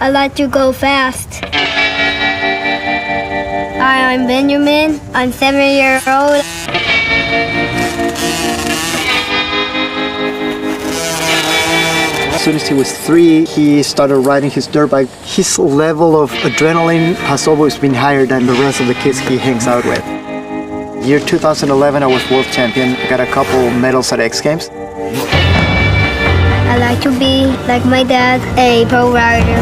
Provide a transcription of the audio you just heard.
I like to go fast. Hi, I'm Benjamin. I'm 7 years old. As soon as he was 3, he started riding his dirt bike. His level of adrenaline has always been higher than the rest of the kids he hangs out with. Year 2011, I was world champion. Got a couple medals at X Games. I like to be, like my dad, a pro rider.